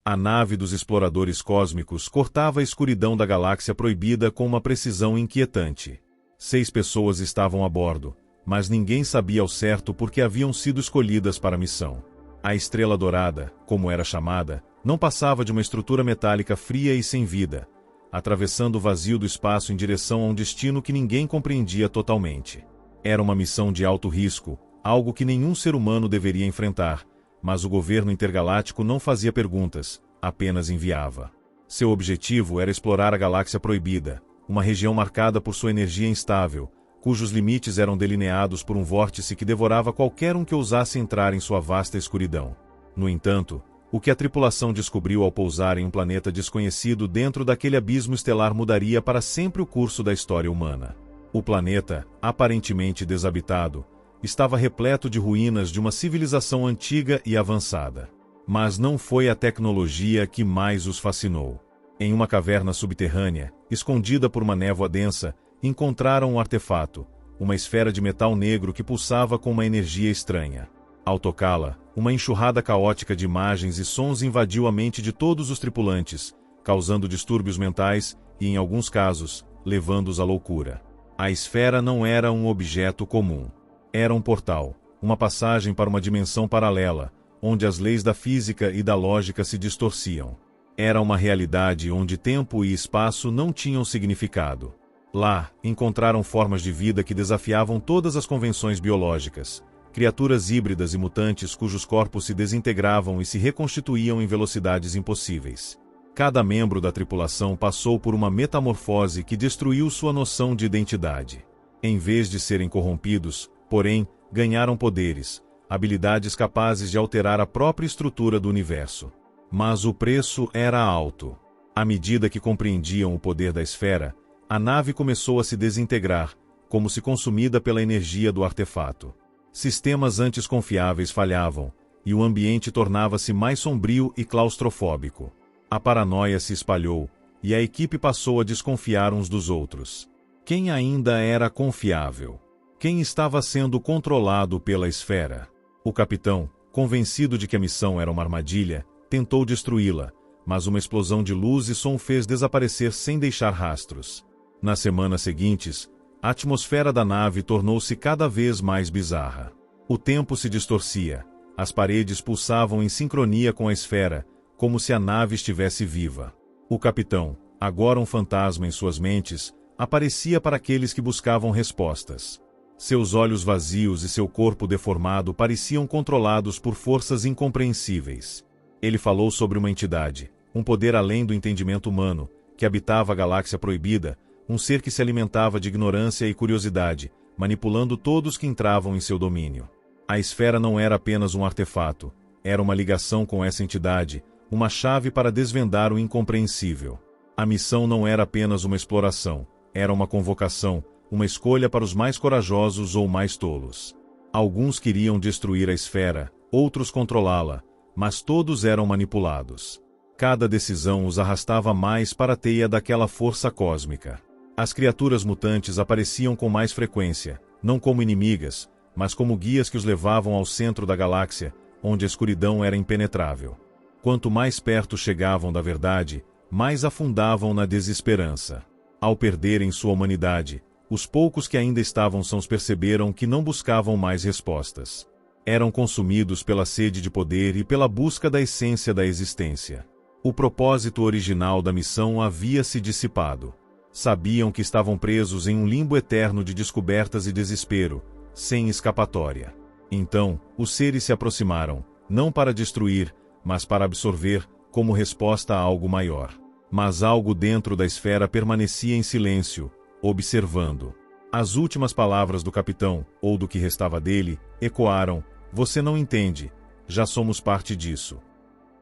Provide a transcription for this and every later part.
A nave dos exploradores cósmicos cortava a escuridão da galáxia proibida com uma precisão inquietante. 6 pessoas estavam a bordo, mas ninguém sabia ao certo por que haviam sido escolhidas para a missão. A Estrela Dourada, como era chamada, não passava de uma estrutura metálica fria e sem vida, atravessando o vazio do espaço em direção a um destino que ninguém compreendia totalmente. Era uma missão de alto risco, algo que nenhum ser humano deveria enfrentar, mas o governo intergaláctico não fazia perguntas, apenas enviava. Seu objetivo era explorar a Galáxia Proibida, uma região marcada por sua energia instável, cujos limites eram delineados por um vórtice que devorava qualquer um que ousasse entrar em sua vasta escuridão. No entanto, o que a tripulação descobriu ao pousar em um planeta desconhecido dentro daquele abismo estelar mudaria para sempre o curso da história humana. O planeta, aparentemente desabitado, estava repleto de ruínas de uma civilização antiga e avançada. Mas não foi a tecnologia que mais os fascinou. Em uma caverna subterrânea, escondida por uma névoa densa, encontraram um artefato, uma esfera de metal negro que pulsava com uma energia estranha. Ao tocá-la, uma enxurrada caótica de imagens e sons invadiu a mente de todos os tripulantes, causando distúrbios mentais e, em alguns casos, levando-os à loucura. A esfera não era um objeto comum. Era um portal, uma passagem para uma dimensão paralela, onde as leis da física e da lógica se distorciam. Era uma realidade onde tempo e espaço não tinham significado. Lá, encontraram formas de vida que desafiavam todas as convenções biológicas, criaturas híbridas e mutantes cujos corpos se desintegravam e se reconstituíam em velocidades impossíveis. Cada membro da tripulação passou por uma metamorfose que destruiu sua noção de identidade. Em vez de serem corrompidos, porém, ganharam poderes, habilidades capazes de alterar a própria estrutura do universo. Mas o preço era alto. À medida que compreendiam o poder da esfera, a nave começou a se desintegrar, como se consumida pela energia do artefato. Sistemas antes confiáveis falhavam, e o ambiente tornava-se mais sombrio e claustrofóbico. A paranoia se espalhou, e a equipe passou a desconfiar uns dos outros. Quem ainda era confiável? Quem estava sendo controlado pela esfera? O capitão, convencido de que a missão era uma armadilha, tentou destruí-la, mas uma explosão de luz e som fez desaparecer sem deixar rastros. Nas semanas seguintes, a atmosfera da nave tornou-se cada vez mais bizarra. O tempo se distorcia, as paredes pulsavam em sincronia com a esfera, como se a nave estivesse viva. O capitão, agora um fantasma em suas mentes, aparecia para aqueles que buscavam respostas. Seus olhos vazios e seu corpo deformado pareciam controlados por forças incompreensíveis. Ele falou sobre uma entidade, um poder além do entendimento humano, que habitava a Galáxia Proibida, um ser que se alimentava de ignorância e curiosidade, manipulando todos que entravam em seu domínio. A esfera não era apenas um artefato, era uma ligação com essa entidade, uma chave para desvendar o incompreensível. A missão não era apenas uma exploração, era uma convocação, uma escolha para os mais corajosos ou mais tolos. Alguns queriam destruir a esfera, outros controlá-la, mas todos eram manipulados. Cada decisão os arrastava mais para a teia daquela força cósmica. As criaturas mutantes apareciam com mais frequência, não como inimigas, mas como guias que os levavam ao centro da galáxia, onde a escuridão era impenetrável. Quanto mais perto chegavam da verdade, mais afundavam na desesperança. Ao perderem sua humanidade, os poucos que ainda estavam sãos perceberam que não buscavam mais respostas. Eram consumidos pela sede de poder e pela busca da essência da existência. O propósito original da missão havia se dissipado. Sabiam que estavam presos em um limbo eterno de descobertas e desespero, sem escapatória. Então, os seres se aproximaram, não para destruir, mas para absorver, como resposta a algo maior. Mas algo dentro da esfera permanecia em silêncio, observando. As últimas palavras do capitão, ou do que restava dele, ecoaram: "Você não entende, já somos parte disso."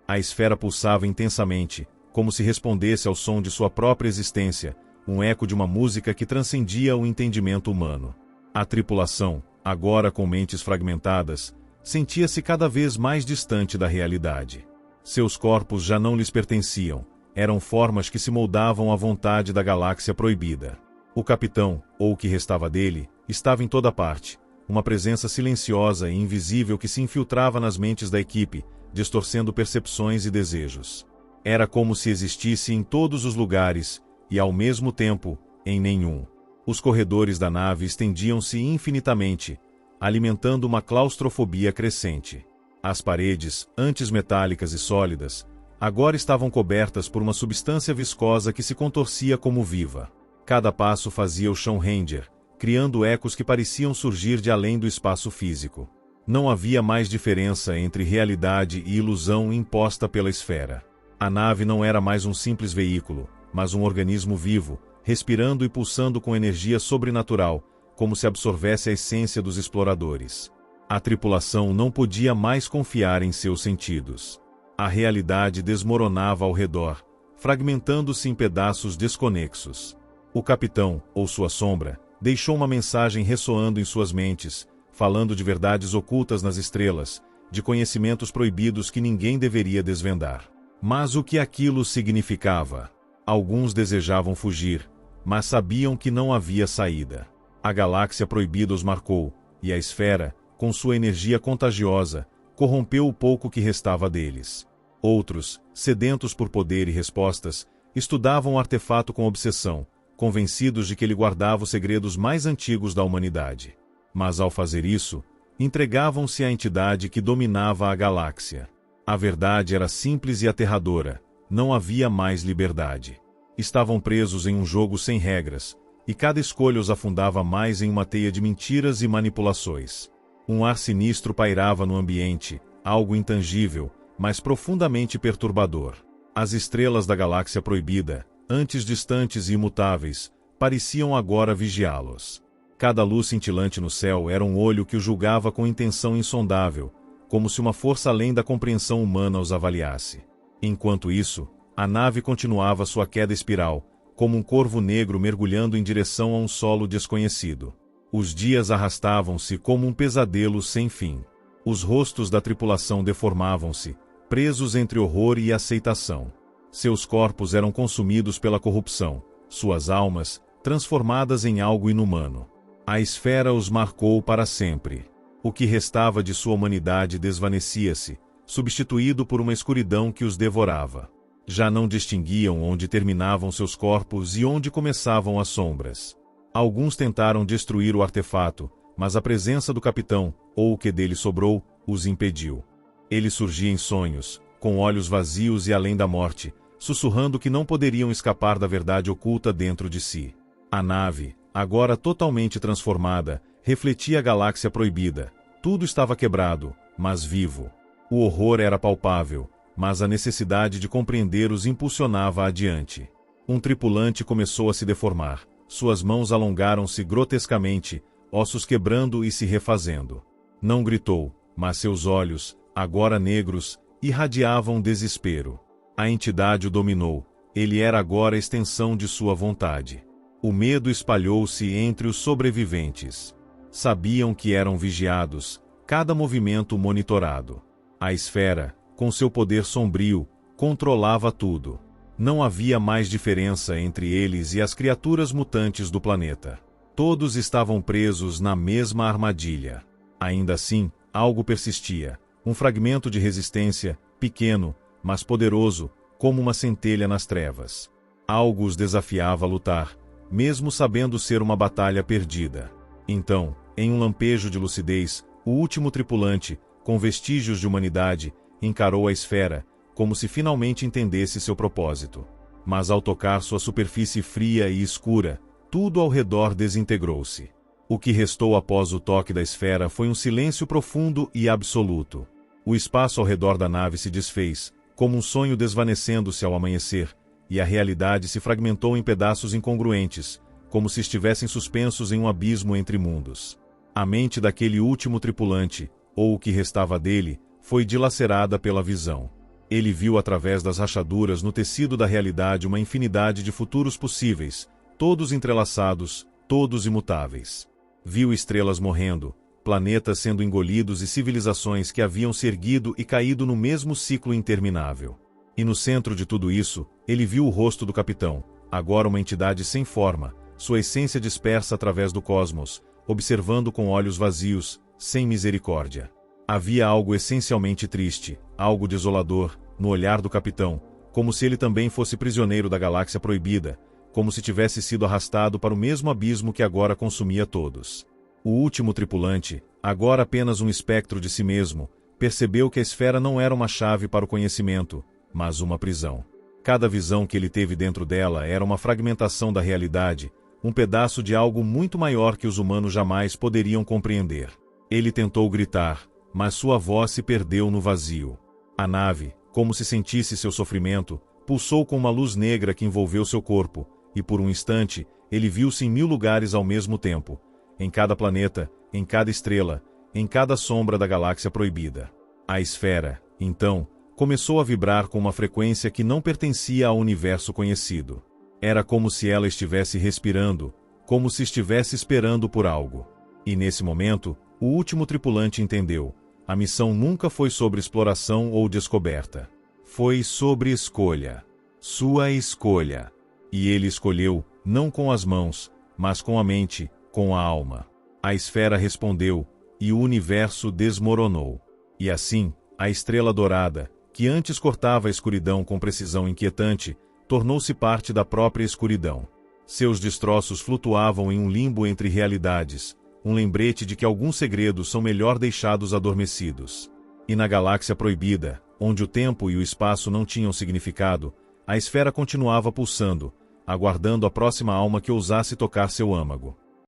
A esfera pulsava intensamente, como se respondesse ao som de sua própria existência, um eco de uma música que transcendia o entendimento humano. A tripulação, agora com mentes fragmentadas, sentia-se cada vez mais distante da realidade. Seus corpos já não lhes pertenciam, eram formas que se moldavam à vontade da Galáxia Proibida. O capitão, ou o que restava dele, estava em toda parte, uma presença silenciosa e invisível que se infiltrava nas mentes da equipe, distorcendo percepções e desejos. Era como se existisse em todos os lugares, e ao mesmo tempo, em nenhum. Os corredores da nave estendiam-se infinitamente, alimentando uma claustrofobia crescente. As paredes, antes metálicas e sólidas, agora estavam cobertas por uma substância viscosa que se contorcia como viva. Cada passo fazia o chão render, criando ecos que pareciam surgir de além do espaço físico. Não havia mais diferença entre realidade e ilusão imposta pela esfera. A nave não era mais um simples veículo, mas um organismo vivo, respirando e pulsando com energia sobrenatural, como se absorvesse a essência dos exploradores. A tripulação não podia mais confiar em seus sentidos. A realidade desmoronava ao redor, fragmentando-se em pedaços desconexos. O capitão, ou sua sombra, deixou uma mensagem ressoando em suas mentes, falando de verdades ocultas nas estrelas, de conhecimentos proibidos que ninguém deveria desvendar. Mas o que aquilo significava? Alguns desejavam fugir, mas sabiam que não havia saída. A galáxia proibida os marcou, e a esfera, com sua energia contagiosa, corrompeu o pouco que restava deles. Outros, sedentos por poder e respostas, estudavam o artefato com obsessão, convencidos de que ele guardava os segredos mais antigos da humanidade. Mas ao fazer isso, entregavam-se à entidade que dominava a galáxia. A verdade era simples e aterradora, não havia mais liberdade. Estavam presos em um jogo sem regras, e cada escolha os afundava mais em uma teia de mentiras e manipulações. Um ar sinistro pairava no ambiente, algo intangível, mas profundamente perturbador. As estrelas da galáxia proibida, antes distantes e imutáveis, pareciam agora vigiá-los. Cada luz cintilante no céu era um olho que o julgava com intenção insondável, como se uma força além da compreensão humana os avaliasse. Enquanto isso, a nave continuava sua queda espiral, como um corvo negro mergulhando em direção a um solo desconhecido. Os dias arrastavam-se como um pesadelo sem fim. Os rostos da tripulação deformavam-se, presos entre horror e aceitação. Seus corpos eram consumidos pela corrupção, suas almas, transformadas em algo inumano. A esfera os marcou para sempre. O que restava de sua humanidade desvanecia-se, substituído por uma escuridão que os devorava. Já não distinguiam onde terminavam seus corpos e onde começavam as sombras. Alguns tentaram destruir o artefato, mas a presença do capitão, ou o que dele sobrou, os impediu. Ele surgia em sonhos, com olhos vazios e além da morte, sussurrando que não poderiam escapar da verdade oculta dentro de si. A nave, agora totalmente transformada, refletia a galáxia proibida. Tudo estava quebrado, mas vivo. O horror era palpável, mas a necessidade de compreender os impulsionava adiante. Um tripulante começou a se deformar. Suas mãos alongaram-se grotescamente, ossos quebrando e se refazendo. Não gritou, mas seus olhos, agora negros, irradiavam desespero. A entidade o dominou. Ele era agora a extensão de sua vontade. O medo espalhou-se entre os sobreviventes. Sabiam que eram vigiados, cada movimento monitorado. A esfera, com seu poder sombrio, controlava tudo. Não havia mais diferença entre eles e as criaturas mutantes do planeta. Todos estavam presos na mesma armadilha. Ainda assim, algo persistia. Um fragmento de resistência, pequeno, mas poderoso, como uma centelha nas trevas. Algo os desafiava a lutar, mesmo sabendo ser uma batalha perdida. Então, em um lampejo de lucidez, o último tripulante, com vestígios de humanidade, encarou a esfera, como se finalmente entendesse seu propósito. Mas ao tocar sua superfície fria e escura, tudo ao redor desintegrou-se. O que restou após o toque da esfera foi um silêncio profundo e absoluto. O espaço ao redor da nave se desfez, como um sonho desvanecendo-se ao amanhecer, e a realidade se fragmentou em pedaços incongruentes, como se estivessem suspensos em um abismo entre mundos. A mente daquele último tripulante, ou o que restava dele, foi dilacerada pela visão. Ele viu através das rachaduras no tecido da realidade uma infinidade de futuros possíveis, todos entrelaçados, todos imutáveis. Viu estrelas morrendo, planetas sendo engolidos e civilizações que haviam se erguido e caído no mesmo ciclo interminável. E no centro de tudo isso, ele viu o rosto do capitão, agora uma entidade sem forma, sua essência dispersa através do cosmos, observando com olhos vazios, sem misericórdia. Havia algo essencialmente triste, algo desolador, no olhar do capitão, como se ele também fosse prisioneiro da galáxia proibida, como se tivesse sido arrastado para o mesmo abismo que agora consumia todos. O último tripulante, agora apenas um espectro de si mesmo, percebeu que a esfera não era uma chave para o conhecimento, mas uma prisão. Cada visão que ele teve dentro dela era uma fragmentação da realidade, um pedaço de algo muito maior que os humanos jamais poderiam compreender. Ele tentou gritar, mas sua voz se perdeu no vazio. A nave, como se sentisse seu sofrimento, pulsou com uma luz negra que envolveu seu corpo, e por um instante, ele viu-se em 1000 lugares ao mesmo tempo, em cada planeta, em cada estrela, em cada sombra da galáxia proibida. A esfera, então, começou a vibrar com uma frequência que não pertencia ao universo conhecido. Era como se ela estivesse respirando, como se estivesse esperando por algo. E nesse momento, o último tripulante entendeu: a missão nunca foi sobre exploração ou descoberta. Foi sobre escolha. Sua escolha. E ele escolheu, não com as mãos, mas com a mente, com a alma. A esfera respondeu, e o universo desmoronou. E assim, a estrela dourada, que antes cortava a escuridão com precisão inquietante, tornou-se parte da própria escuridão. Seus destroços flutuavam em um limbo entre realidades, um lembrete de que alguns segredos são melhor deixados adormecidos. E na galáxia proibida, onde o tempo e o espaço não tinham significado, a esfera continuava pulsando, aguardando a próxima alma que ousasse tocar seu âmago.